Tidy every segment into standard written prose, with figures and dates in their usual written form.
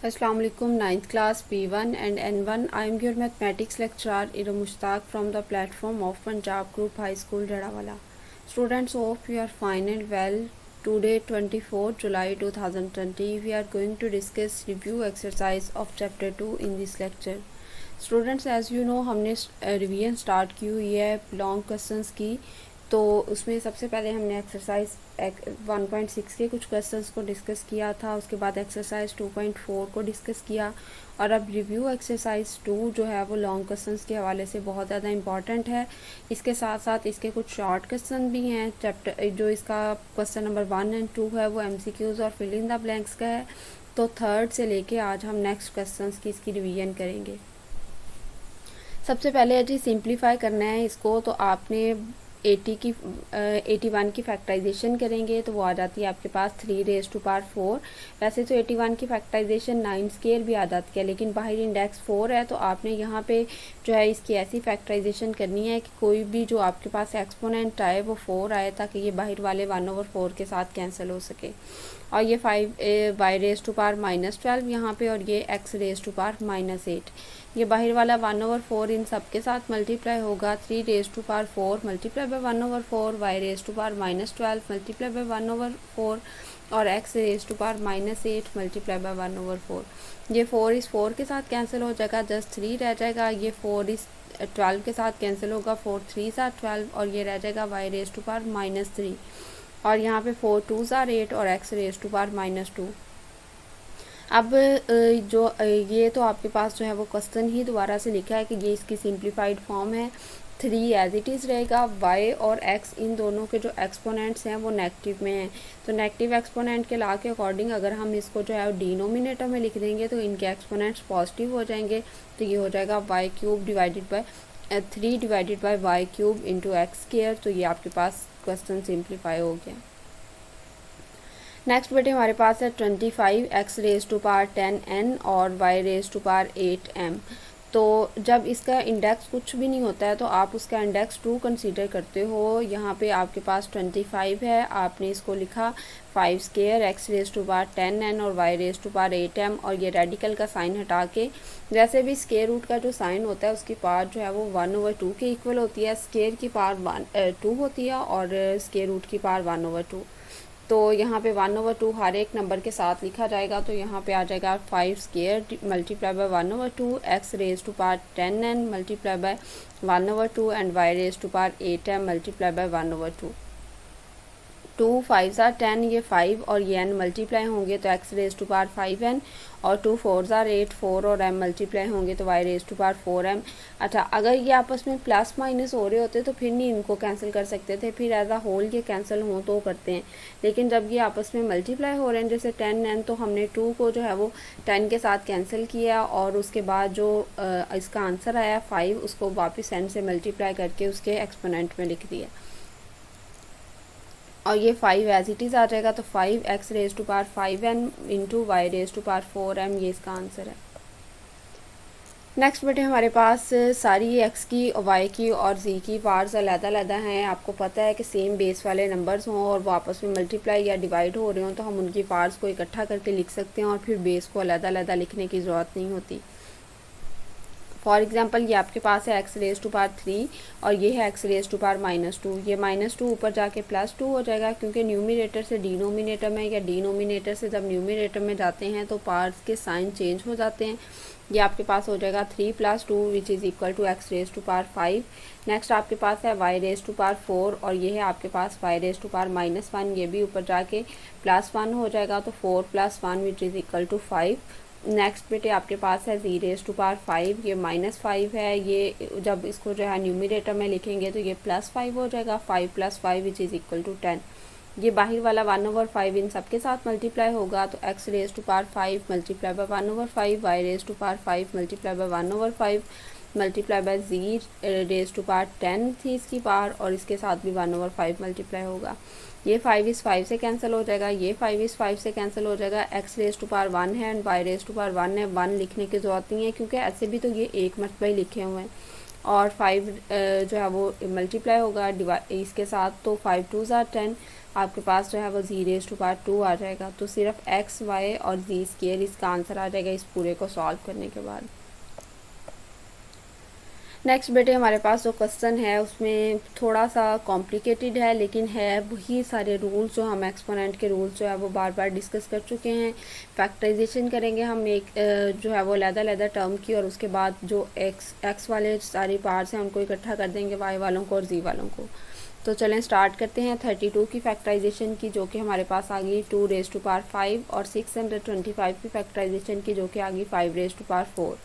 Assalamu alaikum, 9th class P1 and N1. I am your mathematics lecturer Ira Mushtaq from the platform of Punjab Group High School Jadawala. Students, hope you are fine and well. Today 24 July 2020 we are going to discuss review exercise of chapter 2 in this lecture. Students, as you know हमने revision start की हुई है long questions की। तो उसमें सबसे पहले हमने एक्सरसाइज 1.6 के कुछ क्वेश्चंस को डिस्कस किया था, उसके बाद एक्सरसाइज 2.4 को डिस्कस किया और अब रिव्यू एक्सरसाइज 2 जो है वो लॉन्ग क्वेश्चंस के हवाले से बहुत ज़्यादा इंपॉर्टेंट है। इसके साथ साथ इसके कुछ शॉर्ट क्वेश्चन भी हैं। चैप्टर जो इसका क्वेश्चन नंबर 1 और 2 है वो MCQs और फिल इन द ब्लैंक्स का है। तो थर्ड से लेके आज हम नेक्स्ट क्वेश्चंस की इसकी रिवीजन करेंगे। सबसे पहले जी सिंप्लीफाई करना है इसको, तो आपने 81 की फैक्टराइजेशन करेंगे तो वो आ जाती है आपके पास 3⁴। वैसे तो 81 की फैक्टराइजेशन 9 स्क्वायर भी आ जाती है, लेकिन बाहर इंडेक्स 4 है तो आपने यहाँ पे जो है इसकी ऐसी फैक्टराइजेशन करनी है कि कोई भी जो आपके पास एक्सपोनेंट आए वो 4 आए, ताकि ये बाहर वाले 1/4 के साथ कैंसिल हो सके। और ये 5y⁻⁻12 यहाँ पे, और ये x⁻⁻8 ये बाहर वाला 1/4 इन सब के साथ मल्टीप्लाई होगा। 3⁴ multiply by 1/4, y⁻⁻12 multiply by 1/4 और x⁻⁻8 मल्टीप्लाई बाय 1/4। ये 4 इस 4 के साथ कैंसिल हो जाएगा, जस्ट 3 रह जाएगा। ये 4 इस 12 के साथ कैंसिल होगा, 4 3 12 और ये रह जाएगा y⁻⁻3 और यहाँ पे 4 2 8 और x⁻⁻2। अब जो ये तो आपके पास जो है वो क्वेश्चन ही दोबारा से लिखा है कि ये इसकी सिंप्लीफाइड फॉर्म है। 3 एज इट इज़ रहेगा। y और x इन दोनों के जो एक्सपोनेंट्स हैं वो नेगेटिव में हैं, तो नेगेटिव एक्सपोनेंट के लॉ के अकॉर्डिंग अगर हम इसको जो है डिनोमिनेटर में लिख देंगे तो इनके एक्सपोनेंट्स पॉजिटिव हो जाएंगे। तो ये हो जाएगा y³ divided by 3 divided by y³ into x²। तो ये आपके पास क्वेश्चन सिंप्लीफाई हो गया। नेक्स्ट बेटे हमारे पास है 25 x⁻10n और y⁻8m। तो जब इसका इंडेक्स कुछ भी नहीं होता है तो आप उसका इंडेक्स 2 कंसीडर करते हो। यहाँ पे आपके पास 25 है, आपने इसको लिखा 5 स्क्वायर x⁻10n और y⁻8m और ये रेडिकल का साइन हटा के, वैसे भी स्क्वायर रूट का जो साइन होता है उसकी पावर जो है वो 1/2 के इक्वल होती है। स्क्वायर की पावर 2 होती है और स्क्वायर रूट की पावर 1/2। तो यहाँ पे 1/2 हर एक नंबर के साथ लिखा जाएगा। तो यहाँ पे आ जाएगा 5 square multiply by 1/2 x⁻10n multiply by 1/2 and y⁻8m multiply by 1/2। 2 5 10, ये 5 और ये n मल्टीप्लाई होंगे तो x⁻5n और 2 4 8, 4 और m मल्टीप्लाई होंगे तो y⁻4m। अच्छा, अगर ये आपस में प्लस माइनस हो रहे होते तो फिर नहीं इनको कैंसिल कर सकते थे, फिर एज अ होल ये कैंसिल हो तो करते हैं। लेकिन जब ये आपस में मल्टीप्लाई हो रहे हैं जैसे 10n, तो हमने 2 को जो है वो 10 के साथ कैंसिल किया और उसके बाद जो इसका आंसर आया 5 उसको वापस n से मल्टीप्लाई करके उसके एक्सपोनेंट में लिख दिया और ये 5 एज इट इज़ आ जाएगा। तो 5 x⁻5n इंटू y⁻4m ये इसका आंसर है। नेक्स्ट बेटे हमारे पास सारी x की और y की और z की पार्ट्स अलग-अलग हैं। आपको पता है कि सेम बेस वाले नंबर्स हों और वो आपस में मल्टीप्लाई या डिवाइड हो रहे हों तो हम उनकी पार्ट्स को इकट्ठा करके लिख सकते हैं और फिर बेस को अलग-अलग लिखने की ज़रूरत नहीं होती। फॉर एग्जाम्पल ये आपके पास है x⁻3 और ये है x⁻2। ये -2 ऊपर जाके +2 हो जाएगा, क्योंकि न्यूमिनेटर से डिनोमिनेटर में या डिनोमिनेटर से जब न्यूमिनेटर में जाते हैं तो पार्ट्स के साइन चेंज हो जाते हैं। ये आपके पास हो जाएगा 3 + 2 which is equal to x⁻5। Next आपके पास है y⁻4 और ये है आपके पास y⁻−1, ये भी ऊपर जाके +1 हो जाएगा तो 4 + 1 which is equal to 5। Next बेटे आपके पास है z⁻5, ये -5 है, ये जब इसको जो है न्यूमिनेटर में लिखेंगे तो ये +5 हो जाएगा। 5 + 5 विच इज़ इक्वल टू 10। ये बाहर वाला 1/5 इन सब के साथ मल्टीप्लाई होगा तो x⁻5 multiply by 1/5, y⁻5 multiply by 1/5 multiply by z⁻10 थी इसकी पावर और इसके साथ भी 1/5 मल्टीप्लाई होगा। ये 5 इस 5 से कैंसिल हो जाएगा, ये 5 इस 5 से कैंसिल हो जाएगा। x⁻1 है एंड y⁻1 है, 1 लिखने की ज़रूरत नहीं है क्योंकि ऐसे भी तो ये एक मरतबा ही लिखे हुए हैं। और 5 जो है वो मल्टीप्लाई होगा इसके साथ, तो 5 2 ज़ार 10, आपके पास जो है वो z रेज़ टू पावर 2 आ जाएगा। तो सिर्फ x, y और z स्क्वायर इसका आंसर आ जाएगा इस पूरे को सॉल्व करने के बाद। नेक्स्ट बेटे हमारे पास जो क्वेश्चन है उसमें थोड़ा सा कॉम्प्लिकेटेड है, लेकिन है वही सारे रूल्स जो हम एक्सपोनेंट के रूल्स जो है वो बार बार डिस्कस कर चुके हैं। फैक्टराइजेशन करेंगे हम एक जो है वो अलग-अलग टर्म की, और उसके बाद जो एक्स वाले सारी पार्ट्स हैं उनको इकट्ठा कर देंगे वाई वालों को और जी वालों को। तो चलें स्टार्ट करते हैं 32 की फैक्टराइजेशन की, जो कि हमारे पास आ गई 2 रेज़ टू पावर 5, और 625 की फैक्टराइजेशन की, जो कि आ गई 5 रेज़ टू पावर 4।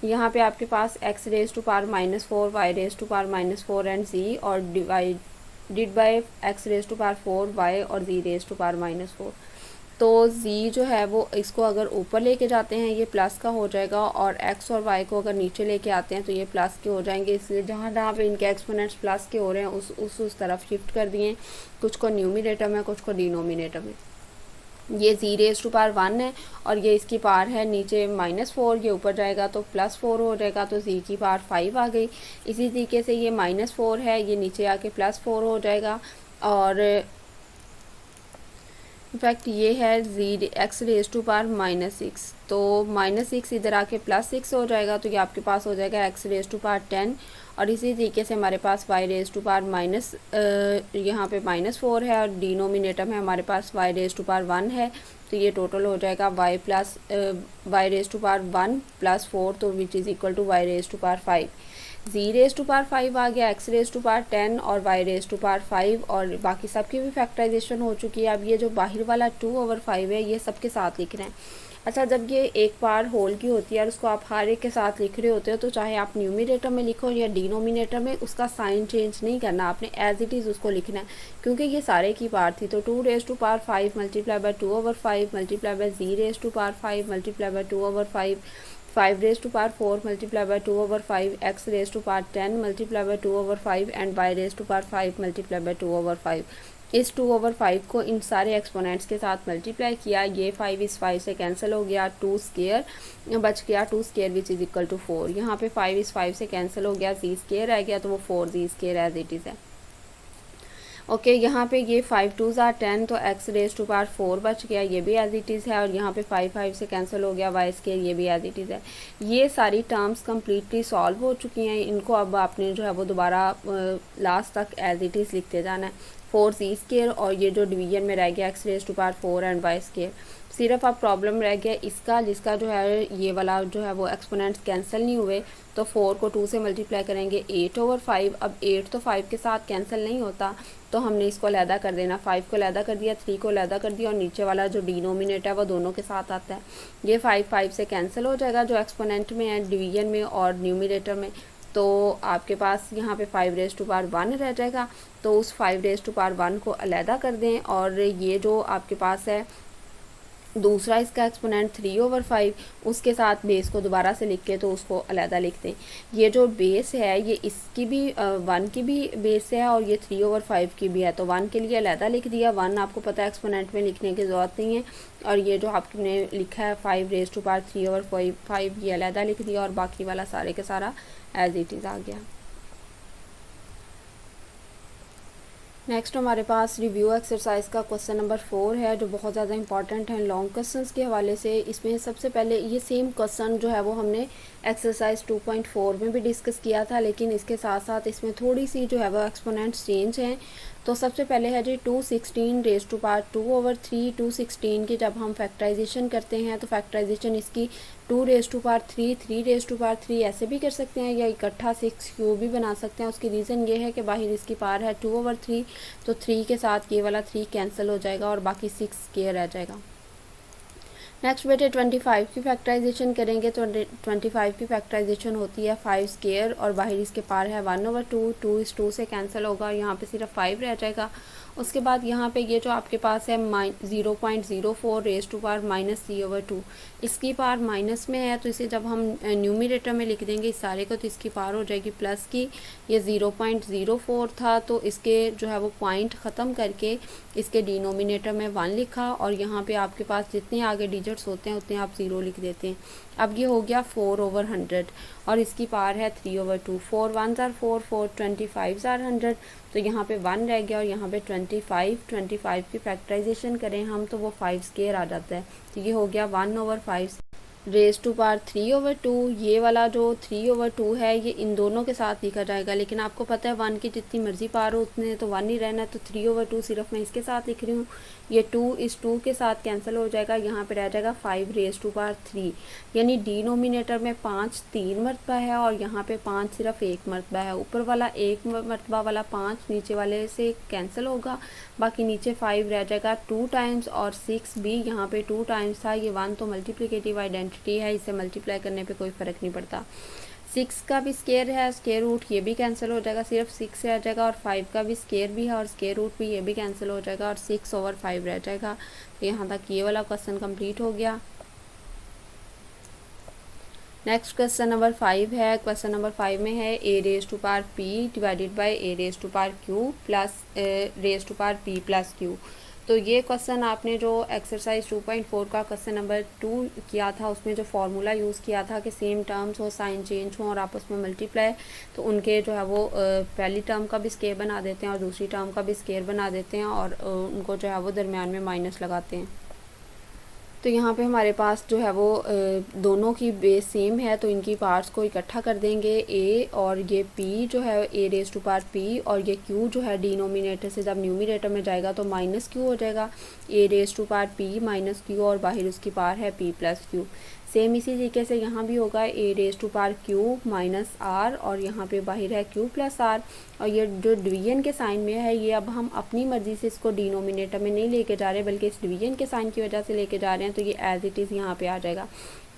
यहाँ पे आपके पास x raise to power -4, y raise to power -4 and z, और divided by x raise to power 4, y और z रेज़ टू पावर -4। तो z जो है वो इसको अगर ऊपर लेके जाते हैं ये प्लस का हो जाएगा, और x और y को अगर नीचे लेके आते हैं तो ये प्लस के हो जाएंगे। इसलिए जहाँ जहाँ पे इनके एक्सपोनेंट्स प्लस के हो रहे हैं उस तरफ शिफ्ट कर दिए, कुछ को न्यूमिनेटर में कुछ को डिनोमिनेटर में। ये z रेज़ टू पावर 1 है और ये इसकी पावर है नीचे -4, ये ऊपर जाएगा तो +4 हो जाएगा, तो z की पावर 5 आ गई। इसी तरीके से ये -4 है, ये नीचे आके +4 हो जाएगा, और इनफैक्ट ये है x रेज़ टू पावर -6, तो -6 इधर आके +6 हो जाएगा, तो ये आपके पास हो जाएगा x रेज़ टू पावर 10। और इसी तरीके से हमारे पास y रेज़ टू पावर यहाँ पे -4 है, और डिनोमिनेटर में हमारे पास y रेज़ टू पावर 1 है, तो ये टोटल हो जाएगा y रेज़ टू पावर 1 + 4, तो which is equal to y raise to power 5। z raise to power 5 आ गया, x रेज़ टू पावर 10 और y रेज़ टू पावर 5, और बाकी सबकी भी फैक्टराइजेशन हो चुकी है। अब ये जो बाहर वाला 2/5 है ये सबके साथ लिख रहे हैं। अच्छा, जब ये एक बार होल की होती है और उसको आप हर एक के साथ लिख रहे होते हो, तो चाहे आप न्यूमिनेटर में लिखो या डिनोमिनेटर में, उसका साइन चेंज नहीं करना, आपने एज इट इज़ उसको लिखना है, क्योंकि ये सारे की पावर थी। तो 2 raise to power 5 multiply by 2/5 multiply by z raise to power 5 multiply by 2/5, 5 raise to power 4 multiply by 2/5, x raise to power 10 multiply by 2/5 and y raise to power 5 multiply by 2/5। इस 2/5 को इन सारे exponents के साथ multiply किया, ये 5 इस 5 से cancel हो गया, 2 स्क्वायर बच गया, 2 square which is equal to 4। यहाँ पे 5 इस 5 से कैंसिल हो गया, z स्क्वायर रह गया, तो वो 4z square as it is है। ओके, यहाँ पे ये 5 2 ज़ार 10, तो x रेज़ टू पावर 4 बच गया, ये भी एज इट इज़ है, और यहाँ पे 5 5 से कैंसिल हो गया, y स्क्वायर ये भी एज इट इज़ है। ये सारी टर्म्स कम्प्लीटली सॉल्व हो चुकी हैं, इनको अब आपने जो है वो दोबारा लास्ट तक एज इट इज़ लिखते जाना है। 4z स्क्वायर, और ये जो डिवीजन में रह गया x raise to power 4 and y square. सिर्फ अब प्रॉब्लम रह गया इसका, जिसका जो है ये वाला जो है वो एक्सपोनेंट्स कैंसिल नहीं हुए, तो 4 को 2 से मल्टीप्लाई करेंगे 8/5। अब 8 तो 5 के साथ कैंसिल नहीं होता, तो हमने इसको अलहदा कर देना, 5 को अलहदा कर दिया, 3 को अलहदा कर दिया, और नीचे वाला जो डिनोमिनेटर है वो दोनों के साथ आता है। ये 5 5 से कैंसिल हो जाएगा जो एक्सपोनेंट में है, डिवीजन में और न्यूमिनेटर में। तो आपके पास यहाँ पे 5 रेज़ टू पावर 1 रह जाएगा, तो उस 5 रेज़ टू पावर 1 को अलहदा कर दें, और ये जो आपके पास है दूसरा इसका एक्सपोनेंट 3/5, उसके साथ बेस को दोबारा से लिख के तो उसको अलहदा लिख दें। ये जो बेस है ये इसकी भी 1 की भी बेस है, और ये 3/5 की भी है, तो 1 के लिए अलहदा लिख दिया, 1 आपको पता है एक्सपोनेंट में लिखने की ज़रूरत नहीं है, और ये जो आपने लिखा है 5 रेज़ टू पावर 3/5 ये अलहदा लिख दिया, और बाकी वाला सारे के सारा एज इट इज़ आ गया। नेक्स्ट हमारे पास रिव्यू एक्सरसाइज का क्वेश्चन नंबर 4 है, जो बहुत ज़्यादा इंपॉर्टेंट है लॉन्ग क्वेश्चंस के हवाले से। इसमें सबसे पहले ये सेम क्वेश्चन जो है वो हमने एक्सरसाइज 2.4 में भी डिस्कस किया था, लेकिन इसके साथ साथ इसमें थोड़ी सी जो है वो एक्सपोनेंट्स चेंज हैं। तो सबसे पहले है जी 216 रेज़ टू पावर 2/3। 216 की जब हम फैक्टराइजेशन करते हैं तो फैक्टराइजेशन इसकी 2 raise to power 3, 3 raise to power 3 ऐसे भी कर सकते हैं, या इकट्ठा 6 क्यूब भी बना सकते हैं। उसकी रीज़न ये है कि बाहर इसकी पावर है 2/3, तो 3 के साथ ये वाला 3 कैंसिल हो जाएगा और बाकी 6 स्क्वायर रह जाएगा। नेक्स्ट बेटे 25 की फैक्टराइजेशन करेंगे, तो 25 की फैक्टराइजेशन होती है 5 स्क्वायर, और बाहर इसके पार है 1/2, 2 इस 2 से कैंसिल होगा, यहाँ पे सिर्फ 5 रह जाएगा। उसके बाद यहाँ पे ये जो आपके पास है 0.04 रेज़ टू पावर -c/2, इसकी पावर माइनस में है तो इसे जब हम न्यूमरेटर में लिख देंगे इस सारे को तो इसकी पावर हो जाएगी प्लस की। ये 0.04 था तो इसके जो है वो पॉइंट ख़त्म करके इसके डिनोमिनेटर में 1 लिखा और यहाँ पे आपके पास जितने आगे डिजिट्स होते हैं उतने आप 0 लिख देते हैं। अब ये हो गया 4/100 और इसकी पावर है 3/2। 4 1s are 4, 4 25s are 100, तो यहाँ पे 1 रह गया और यहाँ पे 25 की फैक्टराइजेशन करें हम तो वो 5 स्क्वायर आ जाता है। तो ये हो गया 1/5 रेज़ टू पावर 3/2। ये वाला जो 3/2 है ये इन दोनों के साथ लिखा जाएगा, लेकिन आपको पता है 1 की जितनी मर्जी पावर हो उतने तो 1 ही रहना है, तो 3/2 सिर्फ मैं इसके साथ लिख रही हूँ। ये 2 इस 2 के साथ कैंसिल हो जाएगा, यहाँ पे रह जाएगा 5 रेज़ टू पावर 3, यानी डिनोमिनेटर में 5 3 मरतबा है और यहाँ पे 5 सिर्फ 1 मरतबा है। ऊपर वाला 1 मरतबा वाला 5 नीचे वाले से कैंसिल होगा, बाकी नीचे 5 रह जाएगा 2 टाइम्स और 6 भी यहाँ पे 2 टाइम्स था। ये 1 तो मल्टीप्लिकेटिव आइडेंटिटी है, इसे मल्टीप्लाई करने पे कोई फ़र्क नहीं पड़ता। 6 का भी स्केयर है, स्केयर रूट ये भी कैंसिल हो जाएगा, सिर्फ 6 रह जाएगा और 5 का भी स्केयर भी है और स्केयर रूट भी ये भी कैंसिल हो जाएगा और 6/5 रह जाएगा। तो यहाँ तक ये वाला क्वेश्चन कंप्लीट हो गया। नेक्स्ट क्वेश्चन नंबर 5 है। क्वेश्चन नंबर 5 में है a raise to power p divided by a raise to power q plus raise to power p plus q। तो ये क्वेश्चन आपने जो एक्सरसाइज 2.4 का क्वेश्चन नंबर 2 किया था उसमें जो फार्मूला यूज़ किया था कि सेम टर्म्स हो, साइन चेंज हो और आपस में मल्टीप्लाई, तो उनके जो है वो पहली टर्म का भी स्केयर बना देते हैं और दूसरी टर्म का भी स्केयर बना देते हैं और उनको जो है वो दरमियान में माइनस लगाते हैं। तो यहाँ पे हमारे पास जो है वो दोनों की बेस सेम है तो इनकी पार्ट्स को इकट्ठा कर देंगे। a और ये p जो है a raise to power p और ये q जो है डिनोमिनेटर से जब न्यूमरेटर में जाएगा तो माइनस q हो जाएगा। a raise to power p minus q और बाहर उसकी पावर है p प्लस q। सेम इसी तरीके से यहाँ भी होगा a raise to power q minus r और यहाँ पे बाहर है q प्लस r। और ये जो डिवीजन के साइन में है ये अब हम अपनी मर्ज़ी से इसको डिनोमिनेटर में नहीं लेके जा रहे बल्कि इस डिवीजन के साइन की वजह से लेके जा रहे हैं, तो ये एज इट इज़ यहाँ पे आ जाएगा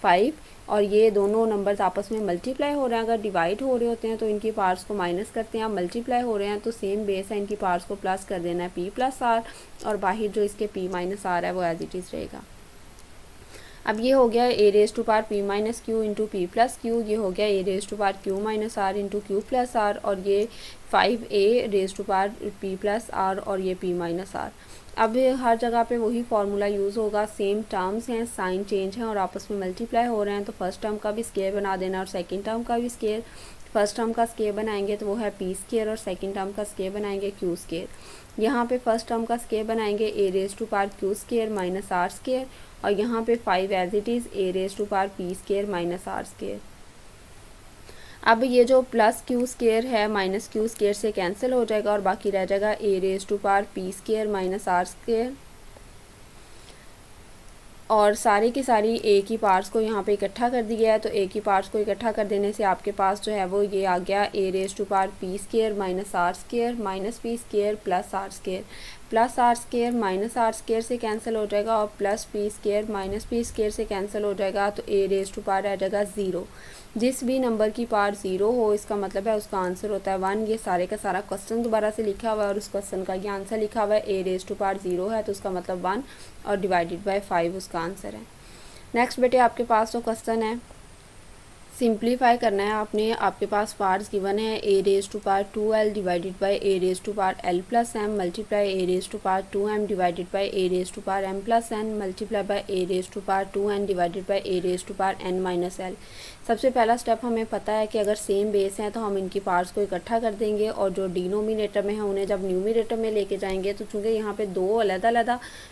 5 और ये दोनों नंबर्स आपस में मल्टीप्लाई हो रहे हैं। अगर डिवाइड हो रहे होते हैं तो इनकी पार्ट्स को माइनस करते हैं, अब मल्टीप्लाई हो रहे हैं तो सेम बेस है, इनकी पार्ट्स को प्लस कर देना है p प्लस r और बाहर जो इसके p माइनस r है वो एज इट इज़ रहेगा। अब ये हो गया a raise to power p minus q into p plus q, ये हो गया a raise to power q minus r into q plus r और ये 5a raise to power p plus r और ये p माइनस r। अब हर जगह पे वही फार्मूला यूज़ होगा, सेम टर्म्स हैं, साइन चेंज हैं और आपस में मल्टीप्लाई हो रहे हैं, तो फर्स्ट टर्म का भी स्केयर बना देना और सेकंड टर्म का भी स्केयर। फर्स्ट टर्म का स्केयर बनाएंगे तो वो है p स्केयर और सेकंड टर्म का स्केयर बनाएंगे q स्केयर। यहाँ पे फर्स्ट टर्म का स्केयर बनाएंगे a raise to power q square minus r square और यहाँ पे 5 as it is a raise to power p square minus r square. अब ये जो प्लस q स्केयर है माइनस q स्केयर से कैंसिल हो जाएगा और बाकी रह जाएगा a raise to power p square minus r square और सारी की सारी a की पार्ट्स को यहाँ पे इकट्ठा कर दिया है। तो a की पार्ट्स को इकट्ठा कर देने से आपके पास जो है वो ये आ गया a raise to power p square minus r square minus p square plus r square. Plus r square minus r square से कैंसिल हो जाएगा और plus p square minus p square से कैंसिल हो जाएगा, तो a रेज़ टू पावर आ जाएगा 0। जिस भी नंबर की पावर 0 हो इसका मतलब है उसका आंसर होता है 1। ये सारे का सारा क्वेश्चन दोबारा से लिखा हुआ है और उस क्वेश्चन का ये आंसर लिखा हुआ है a रेज़ टू पावर 0 है तो उसका मतलब 1 और डिवाइडेड बाय 5 उसका आंसर है। नेक्स्ट बेटे आपके पास जो क्वेश्चन है सिंप्लीफाई करना है आपने। आपके पास पार्ट्स गिवन है a raise to power 2l divided by a raise to power l plus m multiply a raise to power 2m divided by a raise to power m plus n multiply by a raise to power 2n divided by a raise to power n minus l। सबसे पहला step हमें पता है कि अगर same base हैं तो हम इनकी पार्ट्स को इकट्ठा कर देंगे और जो डिनोमिनेटर में है उन्हें जब न्यूमरेटर में लेके जाएंगे तो चूँकि यहाँ पे दो अलग-अलग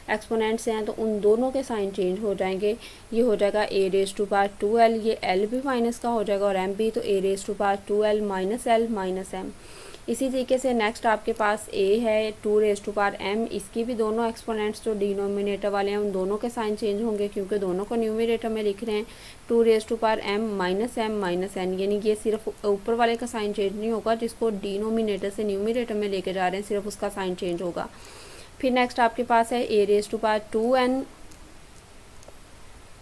एक्सपोनेंट्स हैं तो उन दोनों के साइन चेंज हो जाएंगे। ये हो जाएगा a raise to power 2l, ये l भी माइनस का हो जाएगा और m भी, तो a raise to power 2l minus l minus m। इसी तरीके से नेक्स्ट आपके पास a है 2 रेज़ टू पावर m, इसकी भी दोनों एक्सपोनेंट्स जो डिनोमिनेटर वाले हैं उन दोनों के साइन चेंज होंगे क्योंकि दोनों को न्यूमरेटर में लिख रहे हैं। 2 raise to power m minus n, यानी ये सिर्फ ऊपर वाले का साइन चेंज नहीं होगा, जिसको डिनोमिनेटर से न्यूमरेटर में लेके जा रहे हैं सिर्फ उसका साइन चेंज होगा। फिर नेक्स्ट आपके पास है a raise to power 2n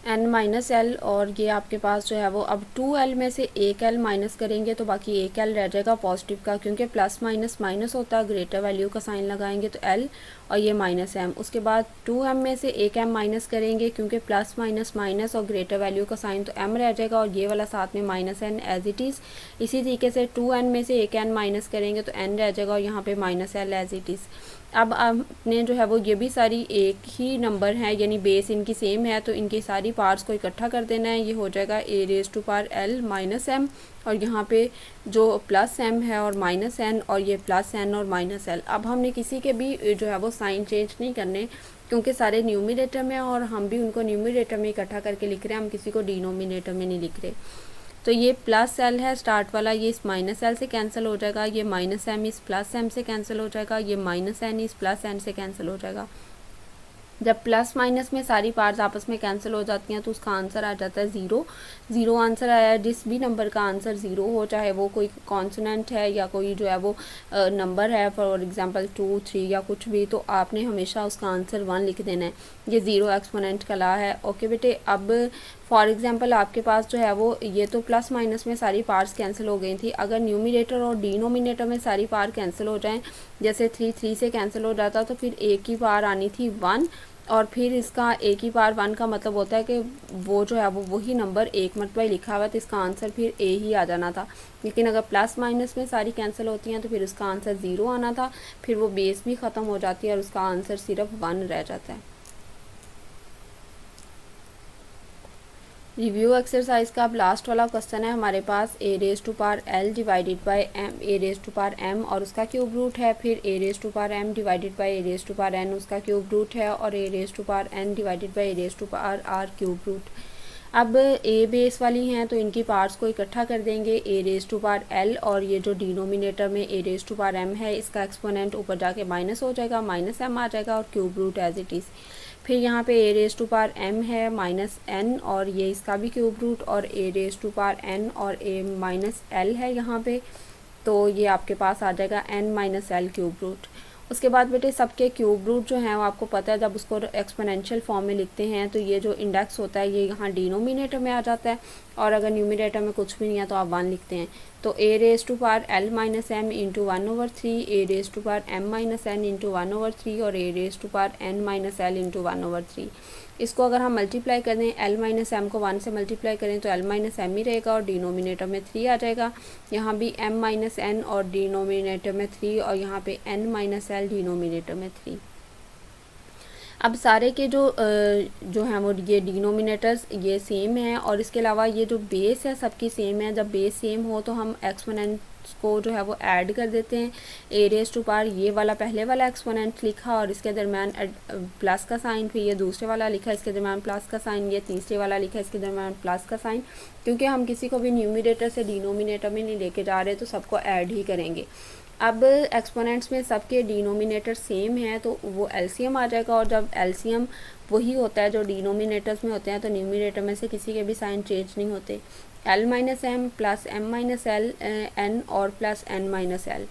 n minus l, और ये आपके पास जो है वो अब 2l में से एक l माइनस करेंगे तो बाकी एक l रह जाएगा पॉजिटिव का, क्योंकि प्लस माइनस माइनस होता है, ग्रेटर वैल्यू का साइन लगाएंगे तो l और ये माइनस m। उसके बाद 2m में से एक m माइनस करेंगे क्योंकि प्लस माइनस माइनस और ग्रेटर वैल्यू का साइन, तो m रह जाएगा और ये वाला साथ में minus n as it is. इसी तरीके से 2n में से एक n माइनस करेंगे तो n रह जाएगा और यहाँ पे minus l as it is. अब आपने जो है वो ये भी सारी एक ही नंबर है, यानी बेस इनकी सेम है, तो इनकी सारी पार्ट्स को इकट्ठा कर देना है। ये हो जाएगा a raise to power l minus m, और यहाँ पे जो प्लस m है और माइनस n, और ये प्लस n और माइनस l। अब हमने किसी के भी जो है वो साइन चेंज नहीं करने, क्योंकि सारे न्यूमिनेटर में और हम भी उनको न्यूमिनेटर में इकट्ठा करके लिख रहे हैं, हम किसी को डिनोमिनेटर में नहीं लिख रहे। तो ये प्लस l है स्टार्ट वाला, ये इस माइनस l से कैंसिल हो जाएगा, ये माइनस m इस प्लस m से कैंसिल हो जाएगा, ये माइनस n इस प्लस n से कैंसिल हो जाएगा। जब प्लस माइनस में सारी पार्ट्स आपस में कैंसिल हो जाती हैं तो उसका आंसर आ जाता है ज़ीरो। ज़ीरो आंसर आया है। जिस भी नंबर का आंसर ज़ीरो हो, चाहे वो कोई कॉन्सोनेंट है या कोई जो है वो नंबर है, फॉर एग्जांपल 2, 3 या कुछ भी, तो आपने हमेशा उसका आंसर 1 लिख देना है। ये ज़ीरो एक्सपोनेंट का लॉ है। ओके बेटे, अब फॉर एग्जांपल आपके पास जो है वो ये तो प्लस माइनस में सारी पार्ट्स कैंसिल हो गई थी। अगर न्यूमिनेटर और डिनोमिनेटर में सारी पार कैंसिल हो जाएं, जैसे 3 3 से कैंसिल हो जाता, तो फिर एक ही पार आनी थी 1, और फिर इसका एक ही पार 1 का मतलब होता है कि वो जो है वो वही नंबर एक मरतबा लिखा हुआ है, तो इसका आंसर फिर ए ही आ जाना था। लेकिन अगर प्लस माइनस में सारी कैंसिल होती हैं तो फिर उसका आंसर ज़ीरो आना था, फिर वो बेस भी ख़त्म हो जाती है और उसका आंसर सिर्फ 1 रह जाता है। रिव्यू एक्सरसाइज का अब लास्ट वाला क्वेश्चन है हमारे पास, a raise to power l divided by m, a raise to power m और उसका क्यूब रूट है, फिर a raise to power m divided by a raise to power n उसका क्यूब रूट है, और a raise to power n divided by a raise to power r cube root. अब a base वाली हैं तो इनकी पार्ट्स को इकट्ठा कर देंगे, ए रेज़ टू पावर l, और ये जो डिनोमिनेटर में ए रेज़ टू पावर m है इसका एक्सपोनेंट ऊपर जाके माइनस हो जाएगा, माइनस m आ जाएगा और cube root as it is. फिर यहाँ पे a raise to power m है माइनस n, और ये इसका भी क्यूब रूट, और a raise to power n और ए माइनस l है यहाँ पे, तो ये आपके पास आ जाएगा n minus l cube root. उसके बाद बेटे सबके क्यूब रूट जो हैं वो आपको पता है, जब उसको एक्सपोनेंशियल फॉर्म में लिखते हैं तो ये जो इंडेक्स होता है ये यहाँ डिनोमिनेटर में आ जाता है, और अगर न्यूमिनेटर में कुछ भी नहीं है तो आप 1 लिखते हैं। तो a raise to power l minus m into 1/3, a raise to power m minus n into 1/3, और a raise to power n minus l into 1/3। इसको अगर हम मल्टीप्लाई करें, l माइनस m को 1 से मल्टीप्लाई करें तो l माइनस m ही रहेगा और डिनोमिनेटर में 3 आ जाएगा। यहाँ भी m माइनस n और डिनोमिनेटर में 3, और यहाँ पे n माइनस l डिनोमिनेटर में 3। अब सारे के जो हैं वो ये डिनोमिनेटर्स ये सेम हैं, और इसके अलावा ये जो बेस है सबकी सेम है। जब बेस सेम हो तो हम एक्सपोनेंट्स को जो है वो ऐड कर देते हैं। ए रेज़ टू पावर ये वाला पहले वाला एक्सपोनेंट लिखा और इसके दरम्यान प्लस का साइन, फिर ये दूसरे वाला लिखा इसके दरम्यान प्लस का साइन, ये तीसरे वाला लिखा इसके दरम्यान प्लस का साइन। क्योंकि हम किसी को भी न्यूमिनेटर से डिनोमिनेटर में नहीं लेके जा रहे तो सबको ऐड ही करेंगे। अब एक्सपोनेंट्स में सबके डिनोमिनेटर सेम है तो वो एलसीएम आ जाएगा, और जब एलसीएम वही होता है जो डिनोमिनेटर्स में होते हैं तो न्यूमिनेटर में से किसी के भी साइन चेंज नहीं होते। l minus m plus m minus l n और प्लस n माइनस एल,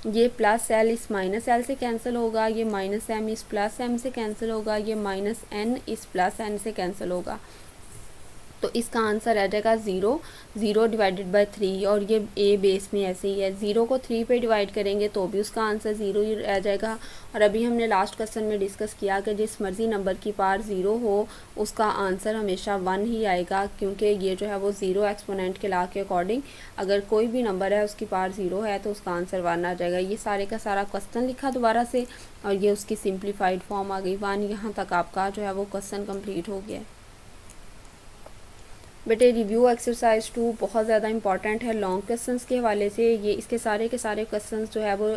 ये प्लस l इस माइनस l से कैंसिल होगा, ये माइनस m इस प्लस m से कैंसिल होगा, ये माइनस n इस प्लस n से कैंसिल होगा, तो इसका आंसर आ जाएगा 0, 0 डिवाइडेड बाय 3, और ये ए बेस में ऐसे ही है। 0 को 3 पे डिवाइड करेंगे तो भी उसका आंसर 0 ही रह जाएगा। और अभी हमने लास्ट क्वेश्चन में डिस्कस किया कि जिस मर्ज़ी नंबर की पार 0 हो उसका आंसर हमेशा 1 ही आएगा, क्योंकि ये जो है वो 0 एक्सपोनेंट के लॉ के अकॉर्डिंग अगर कोई भी नंबर है उसकी पार 0 है तो उसका आंसर 1 आ जाएगा। ये सारे का सारा क्वेश्चन लिखा दोबारा से, और ये उसकी सिंप्लीफाइड फॉर्म आ गई 1। यहाँ तक आपका जो है वो क्वेश्चन कम्प्लीट हो गया। बेटे रिव्यू एक्सरसाइज 2 बहुत ज़्यादा इंपॉर्टेंट है लॉन्ग क्वेश्चंस के हवाले से। ये इसके सारे के सारे क्वेश्चंस जो है वो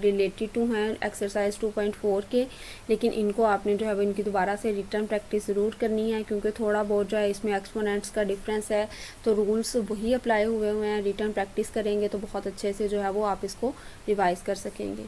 रिलेटेड टू हैं एक्सरसाइज 2.4 के, लेकिन इनको आपने जो है वो इनकी दोबारा से रिटर्न प्रैक्टिस ज़रूर करनी है, क्योंकि थोड़ा बहुत जो है इसमें एक्सपोनेंट्स का डिफरेंस है तो रूल्स वही अप्लाई हुए हैं। रिटर्न प्रैक्टिस करेंगे तो बहुत अच्छे से जो है वो आप इसको रिवाइज़ कर सकेंगे।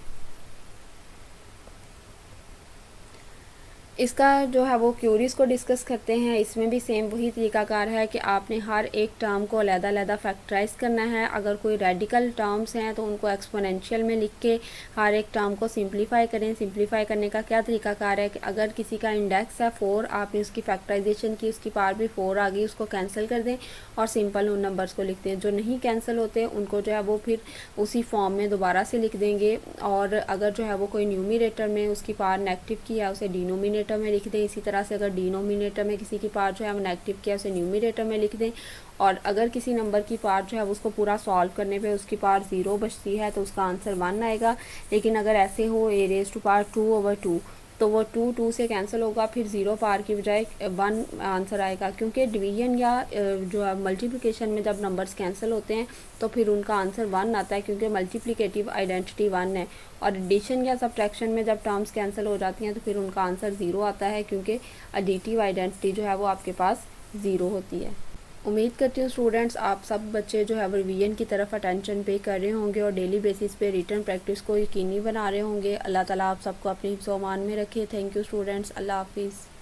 इसका जो है वो क्यूरीज को डिस्कस करते हैं। इसमें भी सेम वही तरीकाकार है कि आपने हर एक टर्म को अलग-अलग फैक्टराइज करना है। अगर कोई रेडिकल टर्म्स हैं तो उनको एक्सपोनेंशियल में लिख के हर एक टर्म को सिंप्लीफाई करें। सिंप्लीफाई करने का क्या तरीकाकार है कि अगर किसी का इंडेक्स है 4, आपने उसकी फैक्टराइजेशन की, उसकी पावर भी 4 आ गई, उसको कैंसिल कर दें और सिंपल उन नंबर्स को लिख दें। जो नहीं कैंसिल होते उनको जो है वो फिर उसी फॉर्म में दोबारा से लिख देंगे। और अगर जो है वो कोई न्यूमिनेटर में उसकी पावर नेगेटिव की है उसे डिनोमिनेटर में लिख दें। इसी तरह से अगर डिनोमिनेटर में किसी की पावर जो है वो नेगेटिव किया उसे न्यूमिनेटर में लिख दें। और अगर किसी नंबर की पावर जो है उसको पूरा सॉल्व करने पे उसकी पावर 0 बचती है तो उसका आंसर 1 आएगा। लेकिन अगर ऐसे हो a रेज़ टू पावर 2/2 तो वो 2 से कैंसिल होगा, फिर 0 पावर की बजाय 1 आंसर आएगा। क्योंकि डिवीजन या जो है मल्टीप्लिकेशन में जब नंबर्स कैंसिल होते हैं तो फिर उनका आंसर 1 आता है, क्योंकि मल्टीप्लिकेटिव आइडेंटिटी 1 है। और एडिशन या सब्ट्रैक्शन में जब टर्म्स कैंसिल हो जाती हैं तो फिर उनका आंसर 0 आता है, क्योंकि एडिटिव आइडेंटिटी जो है वो आपके पास 0 होती है। उम्मीद करती हूँ स्टूडेंट्स आप सब बच्चे जो है रिवीजन की तरफ अटेंशन पे कर रहे होंगे और डेली बेसिस पे रिटन प्रैक्टिस को यकीनी बना रहे होंगे। अल्लाह ताला आप सबको अपनी हिफ्ज़-ओ-अमान में रखे। Thank you students. अल्लाह हाफिज़।